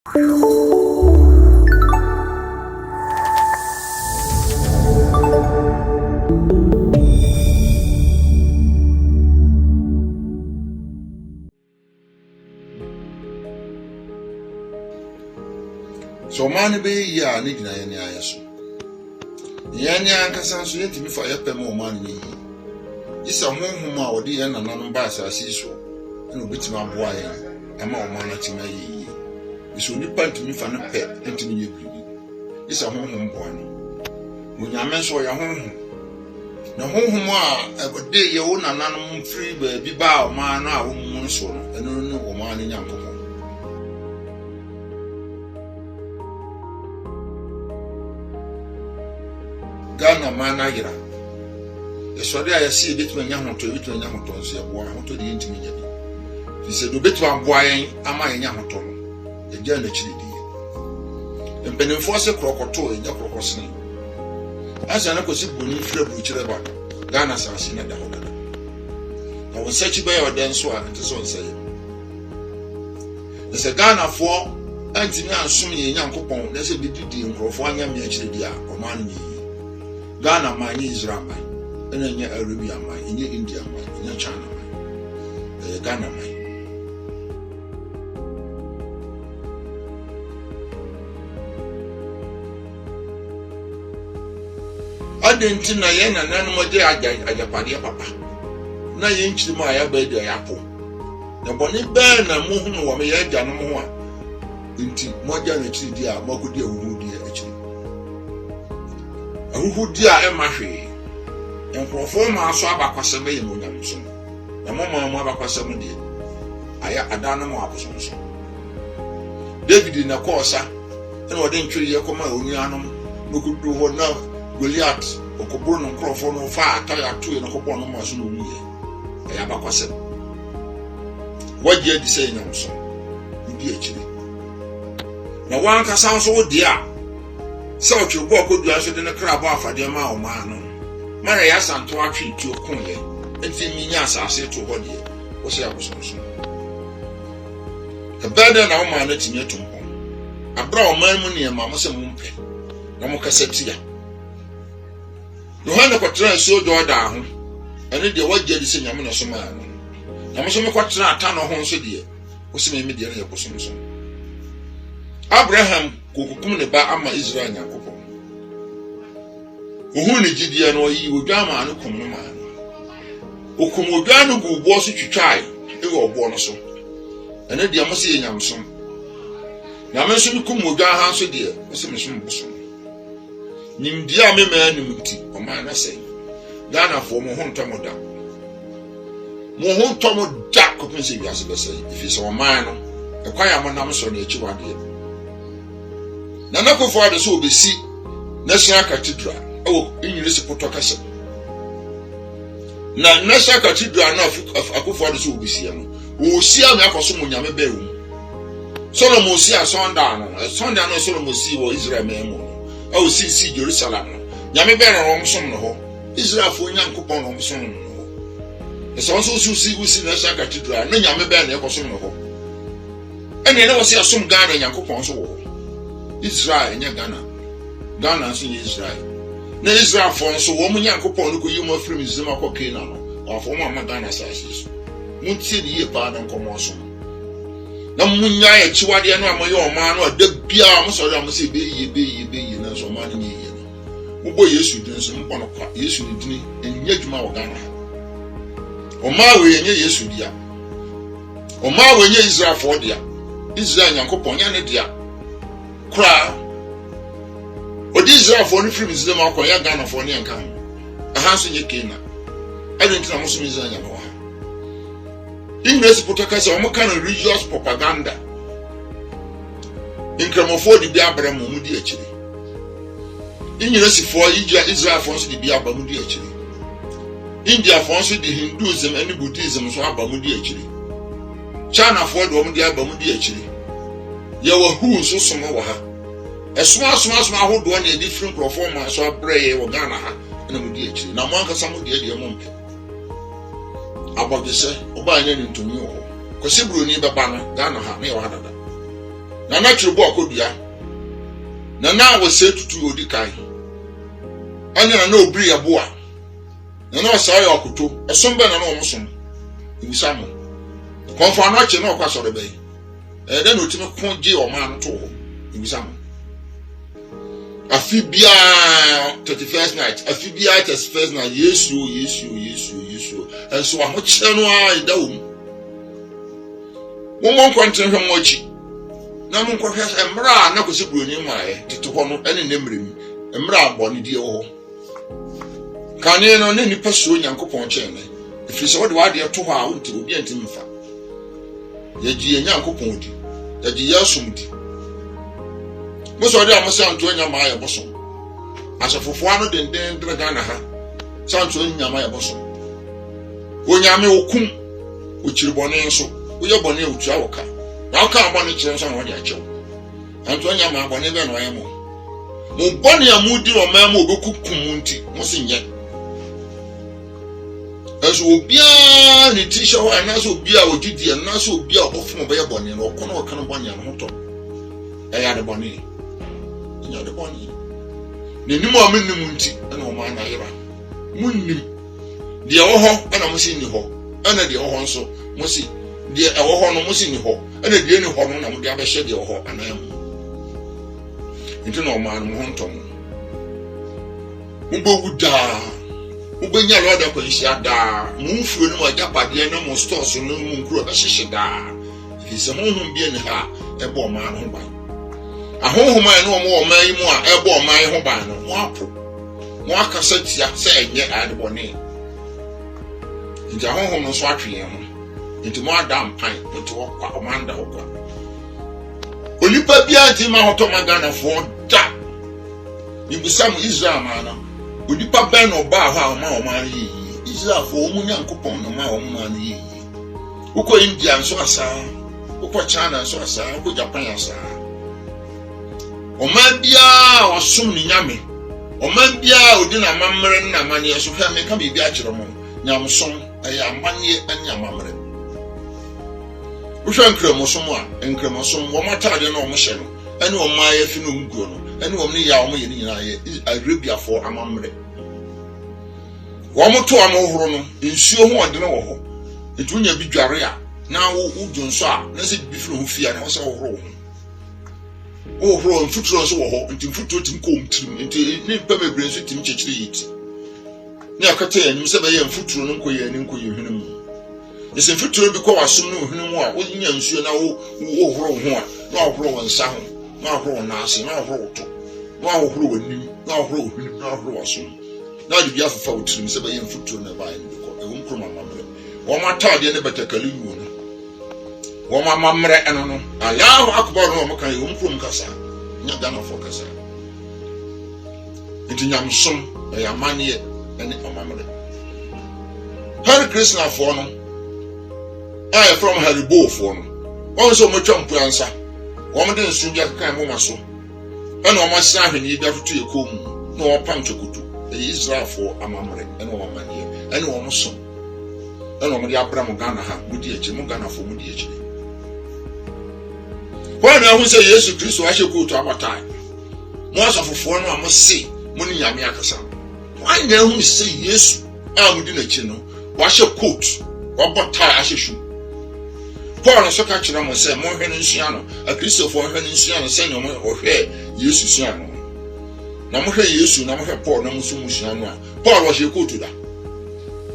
So man be ya ni gina yani ayaso. Yani ankasa so yentimi fa yapem o man ni. Isa honhom a odi ya nananom ba asase so. Na obitima boa ya. Ama o man atima yi. Iso nipa ntimi fa na pe ntimi ye bibi. Isa honhom boa no. Munyame so ya honhom. Na honhom a ode ye wo nananom free ba bi ba o man na wo mun so no. Eno no o man ni Nyankopon. Ghana man agira. Esori a yesi betuma nya hoto nso ye boa hoto de ntimi nya bi. Fi se do betuma boa yen ama yen nya hoto no. E gya na chiri di. Empenimfo se krokoto enya krokosene. Asa na kosi boni fira bu chire ba. Ghana sanse na da ho dada. Na won sechi be ya odan so a nte so nsaye. Se Ghana fo antimi ansom ye Nyankopon na se bididi nkrofo anya me chiri di a o man ni Ghana man ni Israel man, enya Arabia man, enya India man, enya China man, Ghana man. Adenti na ye na nanu mo je ajapade papa. Na ye nchiri mo aya ba dia yapo. Na boni be na mo hu wo me ye agya no mo a. Nti mo ja na chiri dia mo kodi awuwu dia achiri. Ahudi a emahwe enkrofo ma so abakwasem ye monyamso na mo abakwasem de aya adana mo abosonso David na kosa ena ode ntwiri ye koma onuanom nokudu ho na Goliath okoburu no nkrofo no fa ataya to ye no kobo no ma so no wiye aya abakwasem waje di se nyamso ndi achiri na wanka sanso de a so chubo akodu aso de ne krabo afade ma o ma no mara ya santo atwe ti okunye enti minya asase to ho de wo se abosonso ka bada na o ma na tinye tumpo abra o man mu ne ma mo se mu mpe na mo kasati ya Yohana kwatra so do da ho ene de wagye de se nyame na so ma no na mo so me kwatra ata no ho nso de wo se me de ne yebosonso Abraham kokukum ne ba ama Israel Nyankopon. Ohu ne gidie no yi odwa ma no kum no ma. Okum odwa no gu bo so twitwae e wo bo no so. Ene de mo se nyamsom. Na me so kum odwa ha so de o se me so mboso. Nimdi a me ma nimti o ma na sei. Ghana fo mo ho ntomo da. Mo ho ntomo da ko pese wiase be sei. Ifi so o ma no e kwa ya mo nam so na echi wade. Na nakofo ade so obesi National Cathedral ewo English Potokasa na National Cathedral na akofo ade so obesi ya no wo si am akoso munyame ba ewu Solomon si asonda no Solomon si wo Israel memo ewo si Jerusalem no nyame ba na rom som no ho Israel fo Nyankopon rom som no ho eso so si National Cathedral na nyame ba na ekoso no ho ene na wo si asom Ghana Nyankopon so wo Israel nya Ghana so Israel na Israel fo so wo mu Nyankopon no ko yi mo afrim zima ko Kena no wa fo mo ama Ghana sase so mu tie ni ye pa na nkomo so na mu nya ya chiwade no amaye o ma no da bia mo so da mo se be yi na so ma ni yi no mo bo Yesu din so mo no kwa Yesu ni din enya djuma wo Ghana o ma we enya Yesu dia o ma we enya Israel fo dia Israel Nyankopon nya ne dia kra odi Israel for ni film zema akọ ya Ghana for ni enka aha so nye Kena adentina mo so Israel nya no ha English Potokasa o mo kan religious propaganda inkramofo di bia abra mo mu di akire English for Israel for so di bia abra mo di akire India for so di Hinduism and Buddhism so abra mo di akire China for do mo di abra mo di akire ya wa hu so somo wa ha esoma ahodo na different performance so abreye wo Ghana ha na mu di akiri na mo anka samo de mo mpe abodese oba anya ni ntumi wo ko sibru ni beba no Ghana ha na yo ha dada na na chiri bo akodua na wo se tutu odi kai anya na obiri ya bo a na osa ya okoto esombe na no omosom ibusamo konfa na che na okwaso be then no timi konje o ma no to ho ibusamo afibia 31st night afibia 31st night yesu enso aho kire no a idawo mo kwantre hwe mo chi na mo nkwohwe emra na kosi broni maaye tete ho no ene nemrem emra abone die ho kane no ne nipa so nyankopon chene ifiri se wode wade to ho a wonti obi antim fa yaji nyankopon di yaji yasum di mo so de amosa anto nya maaye boso asafofo ano denden draga na ha santo nya maaye boso onyame okum ochiribone nso uye bone utua woka na oka abone kire nso na wode achew anto nya ma abone be no ayemo mo bone amudi o ma ma obekukum nti mo se nye aso obia ni tisha ho anaso obia ogidi anaso obia ofo be bone no okono okan bone an hoto eya de bone nya de bone ni nimu amennum nti na o ma na yera munnim de wo ho ana mo se ni ho ana de wo ho nso mo se de ewo ho no mo si ni ho ene de ni ho no na mo de abehye de ho anam nti no man mo hontom mo bogu da mo benya lo da ko hia da mo mfuro no ma japade na mo stores no mo nkuro da hyehye da fise mo hum bi ni ha e bo man ho ban ahohom an no mo man yi mu a e bo man ho ban no mo apo mo akasa tia se enye ade bone nti ahohom no so atwe ho into more damn pine into what commander okwa olipa bia nti ma hoto magana for da ibusam Israel mana olipa ben no ba ha ma o ma yi Israel for omunya nkopon no ma o ma na yi uko India nso asa uko China nso asa uko Japan asa o ma bia osum ni nyame o ma bia odi na mamre na mane so hwa me ka bia akire mo nyamsom ayi amanye anyamamre Usha nkremosom a nkremosom wo matade na omo hye no ene o maaye fi no nguo no ene o ne ya omo ye ni nyina ye Arabia for amamre wo mo to amohoro no nsuo ho odene wo ho etunya bi dware a na wo udwonso a na se bi fi no fia na wo se wo horo wo horo mfuturo so wo ho nti mfuturo tim ko mtim nti ne mpa mebre nso tim chechire yiti ne akata ya nim se be ye mfuturo no nko ye ni nko ye hwene mu ese mfuturo bi ko wasum no hwene mu a wo nya nsuo na wo horo ho a na wo horo nsa ho na wo horo na ase na wo horo to na wo horo w'anim na wo horo hwene na wo horo wasum na de bia fafa wo tirim se be ye mfuturo na ba ye ni ko e wo nkro mamamre wo matade ne betakali wu no wo mamamre eno no Allahu akbar no mo kan ye wo nkro mkasa nya gana fo kasa nti nyamsom e yamane ene mamamre Hare Krishna for no I from Haribo for no won so mo twampu ansa wo mo de nsunja kan mo maso ene o ma sa hwene da futu ye kom no wo pam chokutu e Israel for amamre ene wo manie ene wo mo so ene wo mo de Abraham Ghana ha mo di echi mo Ghana for mo di echi kwa na hu se Yesu Kristo a hyekoto abatai mo asofofo no a mo se mo ni nyame akasa wan na hu se Yesu a mo di na chi no wa hyekoto wa botai a hyehwu Paul no so ka kire mo se mo hwe no nsua no a Kristofo hwe no nsua no se no mo hwe Yesu sua no na mo hwe Yesu na mo hwe Paul na mo so mo sua no a Paul wa hyekoto da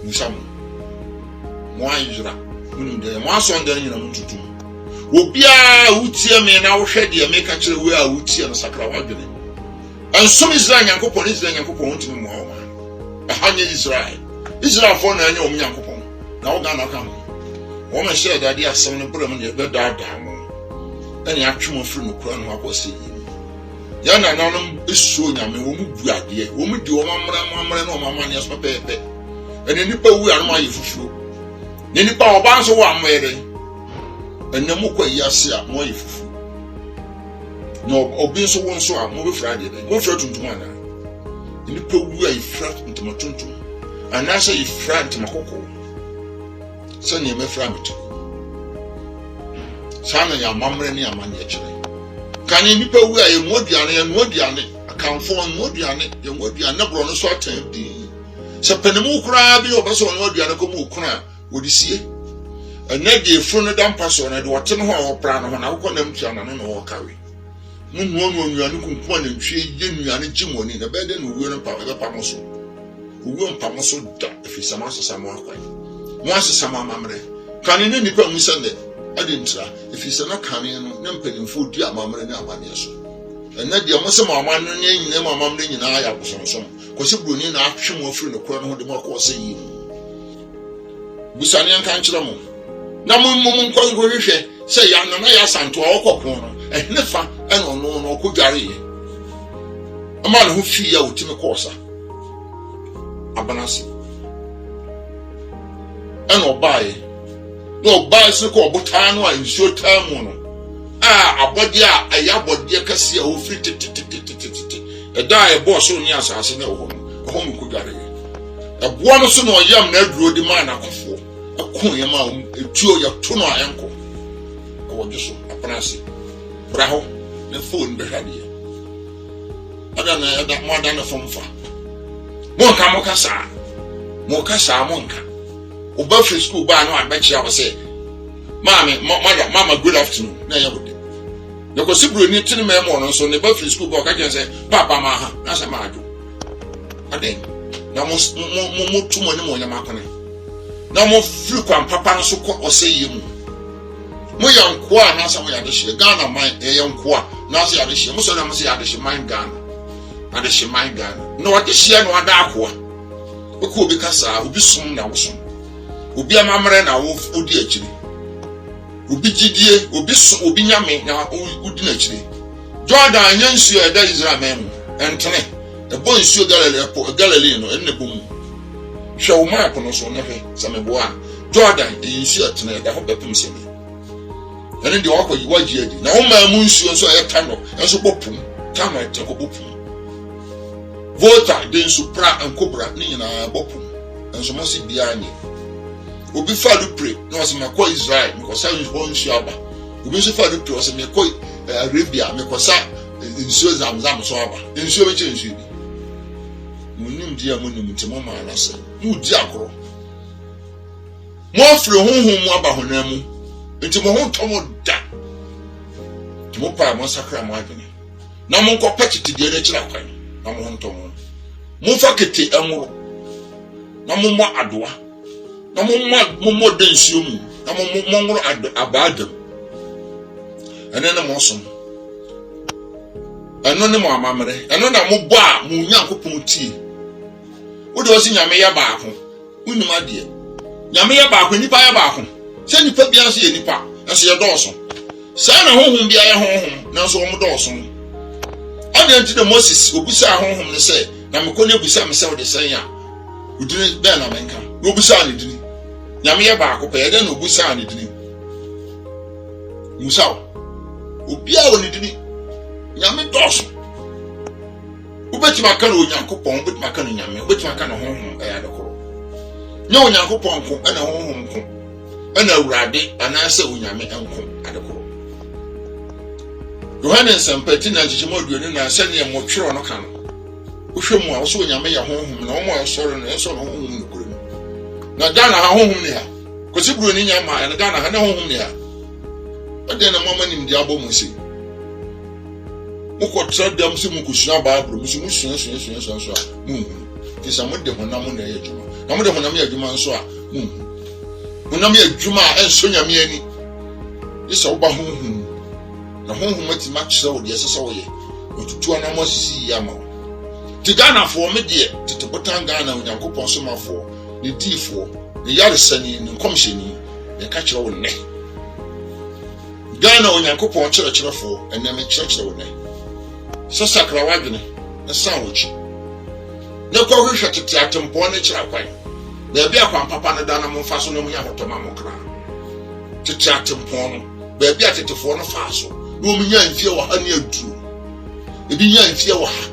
musam mo ayira munum de mo aso ndan nyina mo tutum obia wutie me na wo hwe de me ka kire we a wutie no sakra wadwene ensom Israel nyankopon ntimi mo hawo ma hanye Israel fo na anya o nyankopon na wo ga na ka wo ma share dade asem no bram ne be daadaa mo ene atwemo firi no kura no akwose yi ya na nanom esuo nyame wo mu bu ade wo mu di wo mamra no mamane aso pepe ene nipa wu anu ayi fufuo ne nipa oba nso wo amere ene mu kwa yase a mo ayi fufuo no obi nso wo nso a mo be Friday mo fra tuntum ana nipa wu ayi fra tuntum tuntum anasa yi fra tuntum kokko sani me fra mitu sana ya mamre ni amane kire Can you people wear a modiane and modiane? Account for modiane, your modiane, never on a short time. So Penemu cry, be over so modiane come cry, would you see? And then the front of them person and what 10 or plan when I call them China and carry. Moon you are looking for and tree, you are Jim in the bed and we will power Pamoso. Who won't Pamoso if he's a master somewhere. Once a summer mamre. Can you any problem Sunday? I didn't try. If he's not coming, no penny food, dear mamma and Yamanis. And that the Muslim man named them a mamma in I have some. Because you bring in action more free the crown of the Marco saying. Busanian can't tell them. Namun Congress say, Yanaya Santo or corner, and never and on no Kugari. A man who fear out in the Corsa. Abanasi. And obey. No bicycle botano and short time. A body a yabody cassia who free a die boss on your assassin a home Kugari. A buono or young Nedro the man I for. A coin amount, a two your tunnel ankle. I was just a panasi. Braho, the phone behind you. I don't know that more than a phone for. Monka Mokasa. Mokasa Monka. Obuffy school bar, no, I bet you I was say, Mammy, Mama, good afternoon. Now you would. You could see Bruni to the man so the Buffy school book. I can say, Papa Maha, that's a madu. I think. Now, most more too many more Yamakane. No more frequent Papa so or say you. My young qua, Nasa Yadish, Ghana, my young qua, Nasa Yadish, Muslim Yadish, mine gun, and the Shemai gun. No, what is she and what aqua? Who could be Cassa, who be soon now soon. Ubi amamre na odi achiri ubi gidie ubi nyame na udi na achiri Jordan nyansuo eda Israel mem entene e bon nsuo Galilee no enne bom hwe wo map no so nefe sameboa Jordan nsuo etene da ho bepem semi ene de wakoyi waji adi na wo ma mu nsuo so ayeta no enso bopum tama eteko bopum Volta de supra and cobra ni nyina bopum enso mo si bia anyi Obi fadu pray no was me call Israel because I won Shaba. Obi so fadu pray was me call Arabia me kosa nsuo zamzam so aba. Nsuo be chensu bi. Munim dia munim ntimo ma na se. Mu di akoro. Mo afre honhom mu aba honamu. Ntimo ho ntomo da. Ntimo pa mo sakra mo adwene. Na mo nko pakiti de na kira kwan. Na mo ntomo. Mo fa kete enworo. Na mo mo adoa. Na mo densuo mu na mo ngoro abadam ene na mo som eno ne mo amamre eno na mo bo a mo Nyankopon tie wo de osi nyame ya baako unum ade nyame ya baako nipa ya baako se nipa bia so ye nipa enso ye dooso sa na honhom bia ye honhom na so mo dooso ade nti de Moses obusa honhom ne se na me ko ne busa me se wo de san ya udine be na menka no busa ne dini Nyame ye baako pe ede no busa ne dini Musa obi a woni dini Nyame dooso ubetima kan Onyankopon ubetima kan Nyame ubetima kan honhom e ya dekoro nya Onyankopon ko ena honhom ko ena Awurade anase Onyame enko adekoro Yohanes sampati na jijimo aduane na sene mo twero no kan wohwemu a wo so Onyame ya honhom na wo mo soro no enso no honhom no kuro na Ghana ha honhom ni ha kosi buru ni nyama na Ghana ha na honhom ni ha ode na mama nim di abo mo si mo ko tradam si mo kusua Bible mo si mo sua so a mo ti sa mo de honam na ye adwuma na mo de honam ye adwuma nso a mo honam ye adwuma a enso Nyame ani isa wo ba honhom na honhom ati ma kyerɛ wo de sesa wo ye otutu anam asisi ya ma ti Ghana fo me de tete botan Ghana Onyankopon so ma fo ne difo ne yaresani ne komsheni ne ka kyerɛ wo ne Ghana Onyankopon kyerɛ fo ene me kyerɛ wo ne so sakra wadwene na san wochi ne ko hwehwɛ tete atempo ne kyerɛ kwan na bia kwan papa ne da na mo fa so no mo ya hotoma mo kra tete atempo no ba bia tetefo no fa so no mo nya mfie wo ha ne aduru ebi nya mfie wo ha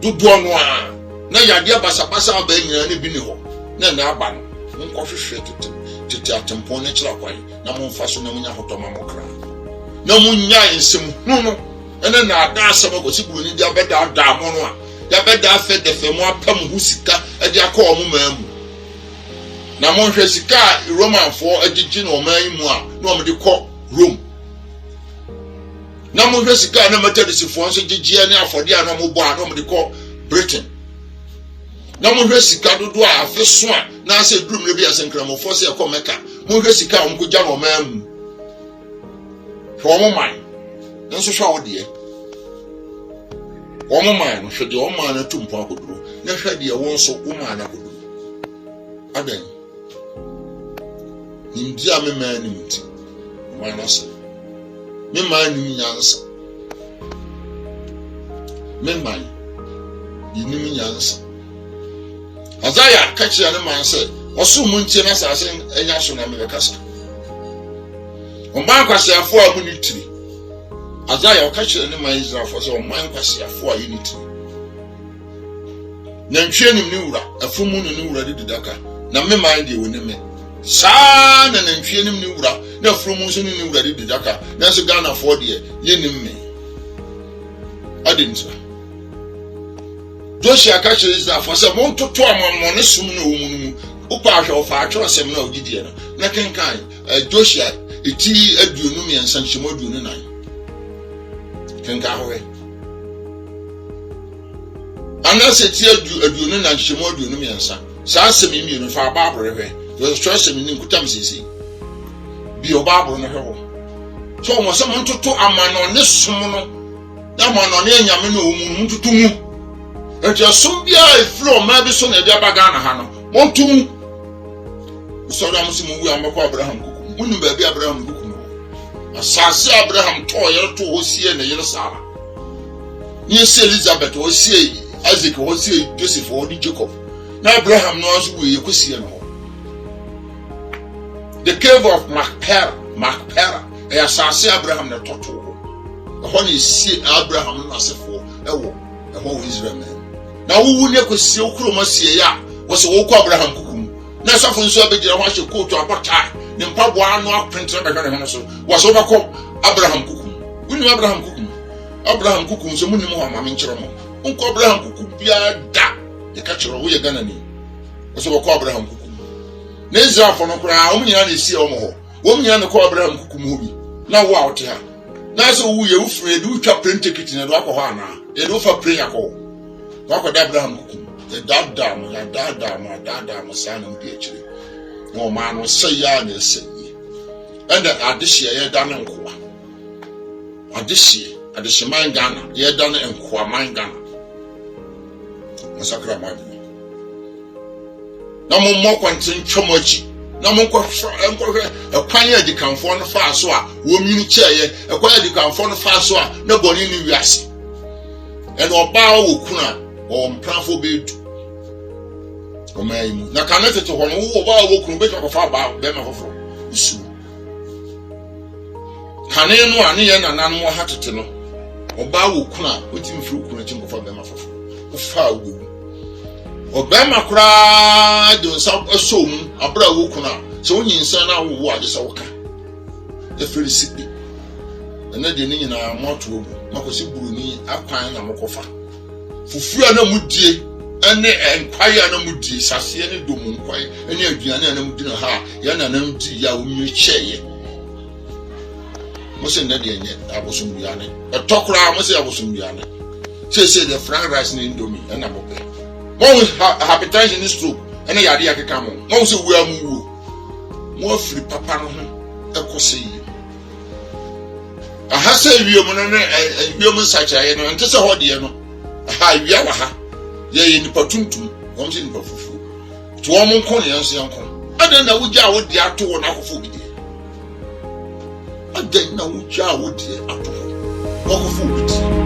dodo no a na yade abasabasa ba nyina ne bi ne ho na aba no nko hwehwɛ tete atempo ne kyerɛ kwan na mo fa so no mo nya hotoma mo kra na mo nya nsem no ene na ada asem ko si buru ni dia beda da mo no a ya beda afa de fe mo apam hu sika e dia ka omo mamu na mo hwe sika Roman for agigi no man mu a na omo de ko Rome na mo hwe sika na Methodist for nso gigi ne afode a na mo bo a na omo de ko Britain na mo hwe sika dodo a afi so a na se drum le bia senkramo for se ko Mecca mo hwe sika o ko gya no mamu for mo man nso hwa wo de o mo man no hwe de o man na tumpo akoduro na hwe de wo nso o man na akoduro adan India me man ni muti man na se me man ni nyansa me man ni nyansa Azaya kachi ya ne man se osu mu ntie na sase enya so na me kasa o man kwase afo a mu ni tiri Azaya kachi ya ne man Israel for se o man kwase afo a unity na ntwe nim ni wura afumu ni wura de daka na me man de woni me sa na ntwe nim ni wura na afumu so ni wura de daka na so Ghana for de ye nim me adintra Joshua kachi Israel for se mon toto amammo ne sum na wo mu upa ahwe ofa atworo sem na ogidie no na kenkan Joshua eti aduonu mi ansan hyemo aduonu nan kenkan howe ana se ti aduonu nan hyemo aduonu mi ansan sa asem mi no fa Bible hwe yo so sem ni nkutam sisi bi o Bible no hwe so mo se mon toto amano ne sum no na amano ne anyame na wo mu toto mu Eja sumbia eflo ma bi so na bia baga na ha no montum so da musu mu wi amako Abraham kuku munu ba bi Abraham kuku asase Abraham to yer to hosie na yer Sara ni ese Elizabeth hosie Isaac hosie Joseph odi Jacob na Abraham no azu wi yekosie no the cave of Macpera e asase Abraham na toto ho ni sie Abraham no asefo ewo eho Israel man na wuwu ne kwesi okroma sie ya wo se wo ko Abraham kukum na safo nso abegira ho ahye kotu abota ne mpabo anu aprentre be hwe ne so wo se obako Abraham kukum wuni Abraham kukum so munim ho amame nkyere mo nko Abraham kukum bia da e ka kyero wo ye Ghana ni wo se obako Abraham kukum na Israel fo no kura o munyina na sie o mo ho wo munyina ne ko Abraham kukum ho bi na wo a wote ha na so wo ye wo fure de wo twa prente kiti na do akọ ho ana e do fa pre yakọ Wako da Abraham kukum the dada mo sana mbi echire no man no say ya na say and adehye ye da na nkoa adehye man Ghana ye da na nkoa man Ghana masakra man na mo mo kwantin twomachi na mo nkwohwe ekwan ya dikanfo no fa so a wo minu cheye ekwan ya dikanfo no fa so a na boni ni wiase and oba wo kuna o mpranfo bedu o mayimu na kanete to hono wo ba wo kunu be ko fa ba be ma foforo isu kane no ane ye nanan mo hatete no o ba wo kuna o ti mfiri kuna ti ko fa be ma foforo o fa wo o be ma kura do sa so mu abra wo kuna so nyinsa na wo ade sa wo ka e firi sibi na de ni nyina moto wo makosi buruni akwan na mokofa fufua na mudie ene enkwaya na mudie sase ne domu nkwai ene aduane na mudie na ha ya na nam di ya omi cheye mo se na de enye abosum duane etokura mo se abosum duane se the fried rice na indomie na mo pe mo hypertension ni stroke ene yade ya keka mo se wu amu mo afiri papa no ho ekose yi aha se wiemo no ne wiemo sacha ye no ente se ho de no aha wia wa ha ye nipa tuntum won se nipa fufu to won nko ne yanso yanko adan na wugya wo de ato wo na akofo bi de adan na wugya wo de ato wo akofo bi de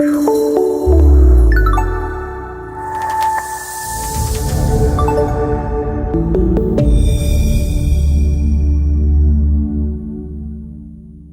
Bye.